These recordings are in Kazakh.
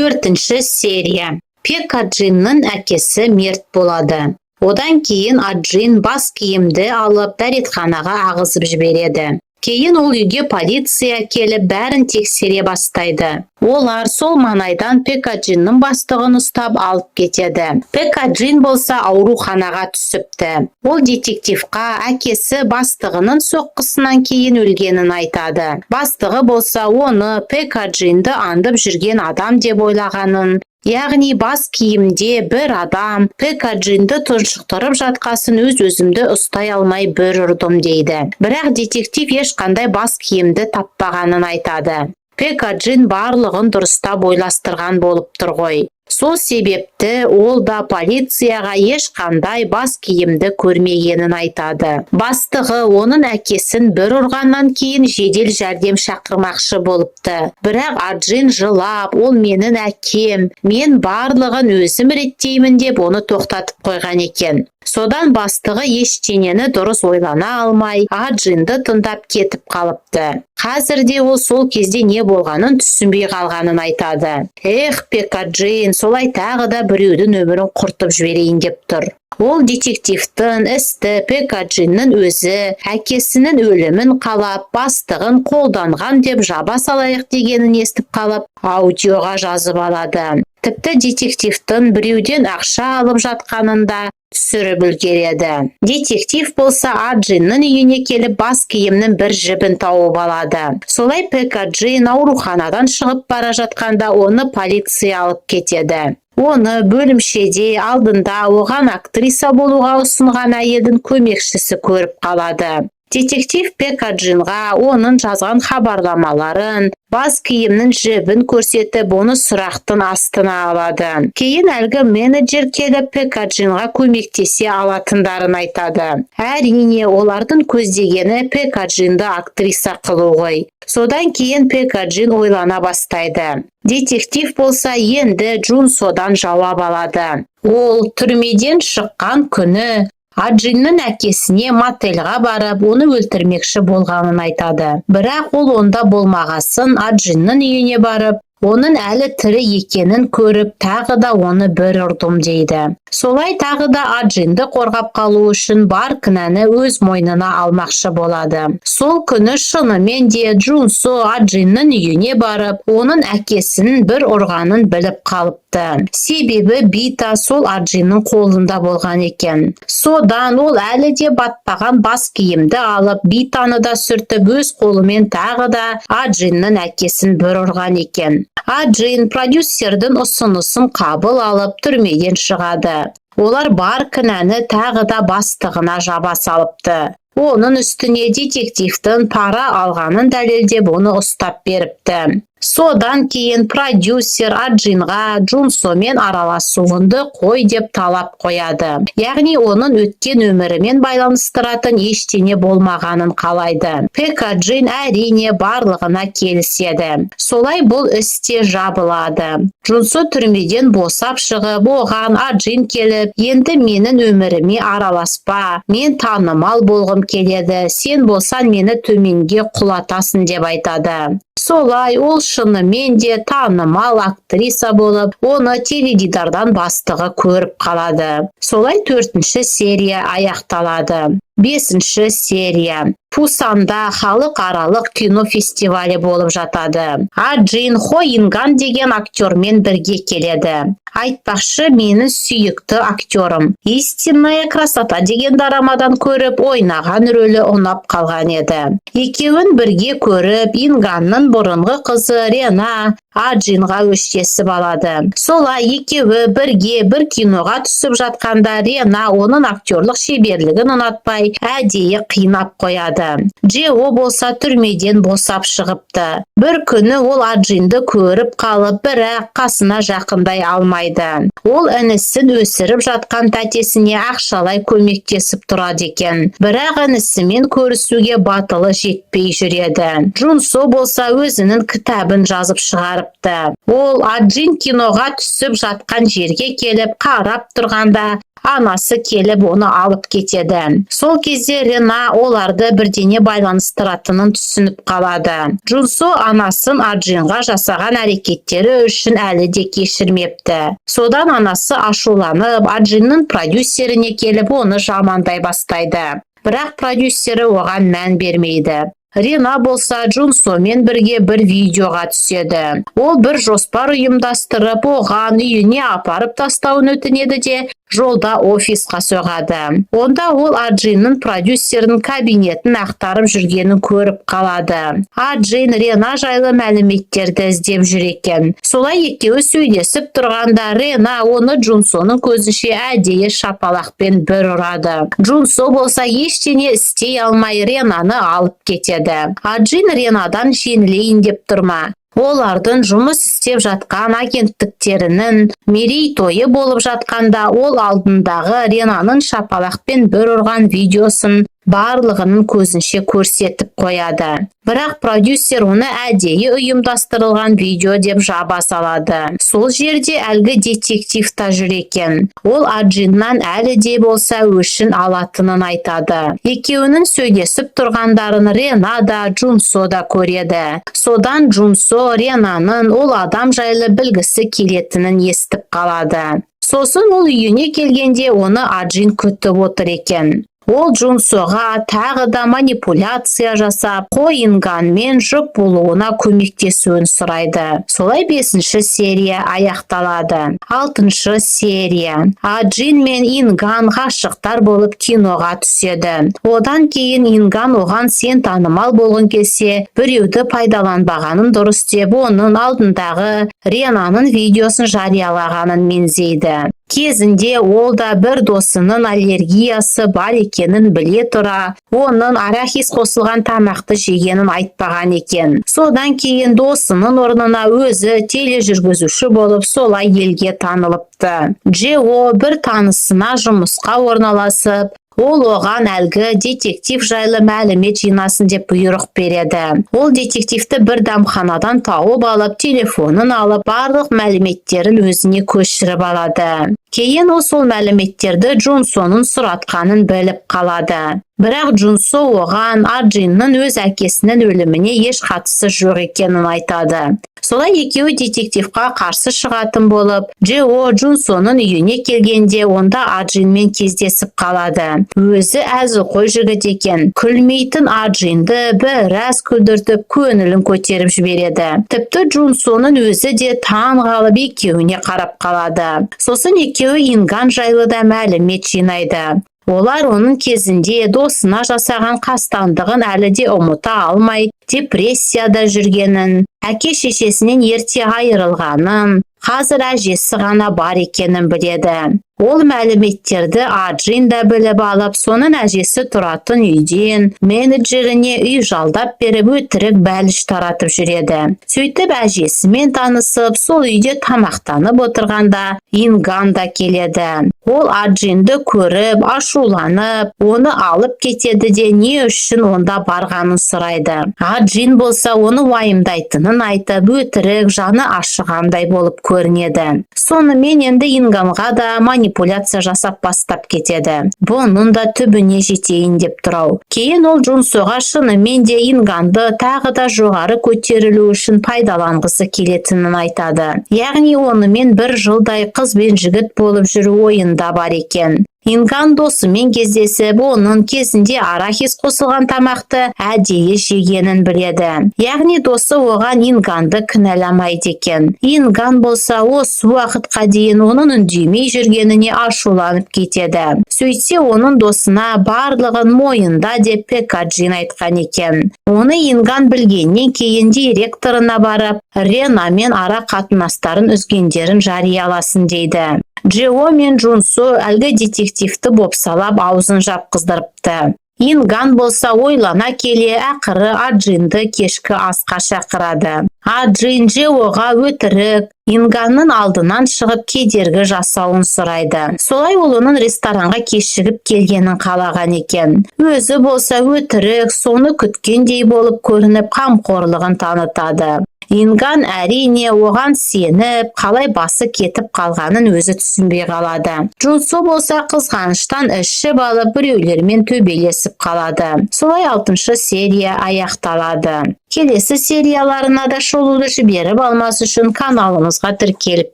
4 серия. Пека Джиннің әкесі мерт болады. Одан кейін Аджин бас киімді алып дәретханаға ағызып жібереді. Кейін ол үйге полиция келіп бәрін тексере бастайды. Олар сол маңайдан Пека Джиннің бастығын ұстап алып кетеді. Пека Джин болса ауруханаға түсіпті. Ол детективқа әкесі бастығының соққысынан кейін өлгенін айтады. Бастығы болса оны Пека Джинді аңдып жүрген адам деп ойлағанын, яғни бас киімде бір адам Пека Джинді тұншықтырып жатқасын өз-өзімді ұстай алмай бір ұрдым дейді. Бірақ детектив ешқандай бас киімді таппағанын айтады. Пека Джин барлығын дұрыстап ойластырған болып тұр ғой. Сол себепті ол да полицияға ешқандай бас киімді көрмегенін айтады. Бастығы оның әкесін бір ұрғаннан кейін жедел жәрдем шақырмақшы болыпты. Бірақ Аджин жылап, ол менің әкем, мен барлығын өзім реттеймін деп оны тоқтатып қойған екен. Содан бастығы ештеңені дұрыс ойлана алмай, Аджинді тыңдап кетіп қалыпты. Қазірде ол сол кезде не болғанын түсінбей қалғанын айтады. Пека Джин, солай тағы да біреудің өмірін құртып жіберейін деп тұр. Ол детективтің істі Пека Джиннің өзі әкесінің өлімін қалап, бастығын қолданған деп жаба салайық дегенін естіп қалып, аудиоға жазып алады. Тіпті детективтің біреуден ақша алып жатқанында түсіріп үлгереді. Детектив болса Аджиннің үйіне келіп бас киімнің бір жібін тауып алады. Солай Пека Джин ауруханадан шығып бара жатқанда оны полиция алып кетеді. Оны бөлімшеде алдында оған актриса болуға ұсынған әйелдің көмекшісі көріп қалады. Детектив Пека Джинға оның жазған хабарламаларын, бас киімнің жібін көрсетіп, оны сұрақтың астына алады. Кейін әлгі менеджер келіп Пека Джинға көмектесе алатындарын айтады. Әрине, олардың көздегені Пека Джинді актриса қылу ғой. Содан кейін Пека Джин ойлана бастайды. Детектив болса енді Джунсодан жауап алады. Ол түрмеден шыққан күні Аджиннің әкесіне мотельға барып, оны өлтірмекші болғанын айтады. Бірақ ол онда болмағасын Аджиннің үйіне барып, оның әлі тірі екенін көріп, тағы да оны бір ұрдым дейді. Солай тағы да Аджинді қорғап қалу үшін бар кінәні өз мойнына алмақшы болады. Сол күні шынымен де Джунсо Аджиннің үйіне барып, оның әкесінің бір ұрғанын біліп қалыпты. Себебі бита сол Аджиннің қолында болған екен. Содан ол әлі де батпаған бас киімді алып, битаны да сүртіп, өз қолымен тағы да Аджиннің әкесін бір ұрған екен. Аджин продюсердің ұсынысын қабыл алып түрмеден шығады. Олар бар кінәні тағы да бастығына жаба салыпты. Оның үстіне детективтің пара алғанын дәлелдеп оны ұстап беріпті. Содан кейін продюсер Аджинға Джунсомен араласуынды қой деп талап қояды. Яғни оның өткен өмірімен байланыстыратын ештеңе болмағанын қалайды. Пека Джин әрине барлығына келіседі. Солай бұл істе жабылады. Джунсо түрмеден босап шығып, оған Аджин келіп, енді менің өміріме араласпа, мен танымал болғым келеді, сен болсан мені төменге құлатасың деп айтады. Солай ол шынымен де танымал актриса болып, оны теледидардан бастығы көріп қалады. Солай 4 серия аяқталады. 5 серия. Пусанда халықаралық кино фестивалі болып жатады. Аджин Хо Инган деген актермен бірге келеді. Айтпақшы, менің сүйікті актерім. Истинная красота деген дорамадан көріп, ойнаған рөлі ұнап қалған еді. Екеуін бірге көріп, Инганның бұрынғы қызы Рена Аджинға өштесіп алады. Солай екеуі бірге бір киноға түсіп жатқанда Рена оның актерлық шеберлігін ұнатпай, әдейі қинап қояды. Джео болса түрмеден босап шығыпты. Бір күні ол Аджинді көріп қалып, бірақ қасына жақындай алмайды. Ол інісін өсіріп жатқан тәтесіне ақшалай көмектесіп тұрады екен. Бірақ інісімен көрісуге батылы жетпей жүреді. Джунсо болса өзінің кітабын жазып шығарып барыпты. Ол Аджин киноға түсіп жатқан жерге келіп қарап тұрғанда анасы келіп оны алып кетеді. Сол кезде Рена оларды бірдене байланыстыратынын түсініп қалады. Джунсо анасын Аджинға жасаған әрекеттері үшін әлі де кешірмепті. Содан анасы ашуланып, Аджиннің продюсеріне келіп оны жамандай бастайды. Бірақ продюсері оған мән бермейді. Рена болса Джунсомен бірге бір видеоға түседі. Ол бір жоспар ұйымдастырып, оған үйіне апарып тастауын өтінеді де, жолда офисқа соғады. Онда ол Аджиннің продюсердің кабинетін ақтарып жүргенін көріп қалады. Аджин Рена жайлы мәліметтерді іздеп жүр екен. Солай екеуі сөйлесіп тұрғанда Рена оны Джунсоның көзінше әдейі шапалақпен бір ұрады. Джунсо болса ештеңе істей алмай Ренаны алып кетеді. Аджин Ренадан жеңілейін деп тұрма. Олардың жұмыс істеп жатқан агенттіктерінің мерейтойы болып жатқанда ол алдындағы Ренаның шапалақпен бір ұрған видеосын барлығының көзінше көрсетіп қояды. Бірақ продюсер оны әдейі ұйымдастырылған видео деп жаба салады. Сол жерде әлгі детектив та жүр екен. Ол Аджиннан әлі де болса өшін алатынын айтады. Екеуінің сөйлесіп тұрғандарын Рена да Джунсо да көреді. Содан Джунсо Ренаның ол адам жайлы білгісі келетінін естіп қалады. Сосын ол үйіне келгенде оны Аджин күтіп отыр екен. Ол Джунсоға тағы да манипуляция жасап, Инганмен жұп болуына көмектесуін сұрайды. Солай 5-ші серия аяқталады. 6-шы серия. Аджин мен Инган ғашықтар болып киноға түседі. Одан кейін Инган оған сен танымал болғың келсе, біреуді пайдаланбағанын дұрыс деп оның алдындағы Ренаның видеосын жариялағанын меңзейді. Кезінде ол да бір досының аллергиясы бар екенін біле тұра, оның арахис қосылған тамақты жегенін айтпаған екен. Содан кейін досының орнына өзі тележүргізуші болып солай елге танылыпты. Джео бір танысына жұмысқа орналасып, ол оған әлгі детектив жайлы мәлімет жинасын деп бұйрық береді. Ол детективті бір дәмханадан тауып алып, телефонын алып, барлық мәліметтерін өзіне көшіріп алады. Кейін ол сол мәліметтерді Джунсоның сұратқанын біліп қалады. Бірақ Джунсо оған Аджиннің өз әкесінің өліміне еш қатысы жоқ екенін айтады. Солай екеуі детективқа қарсы шығатын болып, Джео Джунсоның үйіне келгенде онда Аджинмен кездесіп қалады. Өзі әзілқой жігіт екен. Күлмейтін Аджинді біраз күлдіртіп көңілін көтеріп жібереді. Тіпті Джунсоның өзі де таң қалып екеуіне қарап қалады. Сосын екеуі Инган жайлы да мәлімет жинайды. Олар оның кезінде досына жасаған қастандығын әлі де ұмыта алмай, депрессияда жүргенін, әке-шешесінен ерте айырылғанын, қазір әжесі ғана бар екенін біледі. Ол мәліметтерді Аджин да біліп алып, соның әжесі тұратын үйден менеджеріне үй жалдап беріп өтірік бәліш таратып жүреді. Сөйтіп әжесімен танысып, сол үйде тамақтанып отырғанда Инган да келеді. Ол Аджинді көріп, ашуланып, оны алып кетеді де не үшін онда барғанын сұрайды. Аджин болса оны уайымдайтынын айтып, өтірік жаны ашығандай болып көрінеді. Сонымен енді Инганға да манипуляция жасап бастап кетеді. Бұның да түбіне жетейін деп тұрау. Кейін ол Джунсоға шынымен де Инганды тағы да жоғары көтерілу үшін пайдаланғысы келетінін айтады. Яғни онымен бір жылдай қыз бен жігіт болып жүру ойында бар екен. Инган досымен кездесіп, оның кезінде арахис қосылған тамақты әдейі жегенін біледі. Яғни досы оған Инганды кінәламайды екен. Инган болса осы уақытқа дейін оның үндемей жүргеніне ашуланып кетеді. Сөйтсе оның досына барлығын мойында деп Аджин айтқан екен. Оны Инган білгеннен кейін директорына барып, Ренамен ара қатынастарын үзгендерін жарияласын дейді. Джео мен Джунсо әлгі детективті бопсалап аузын жапқыздырыпты. Инган болса ойлана келе ақыры Аджинді кешкі асқа шақырады. Аджин Джеоға өтірік, Инганның алдынан шығып кедергі жасауын сұрайды. Солай ол оның ресторанға кешігіп келгенін қалаған екен. Өзі болса өтірік, соны күткендей болып көрініп қамқорлығын танытады. Инган әрине оған сеніп, қалай басы кетіп қалғанын өзі түсінбей қалады. Джунсо болса қызғаныштан ішіп алып біреулермен төбелесіп қалады. Солай 6-шы серия аяқталады. Келесі серияларына да шолуды жіберіп алмас үшін каналымызға тіркеліп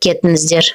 кетіңіздер.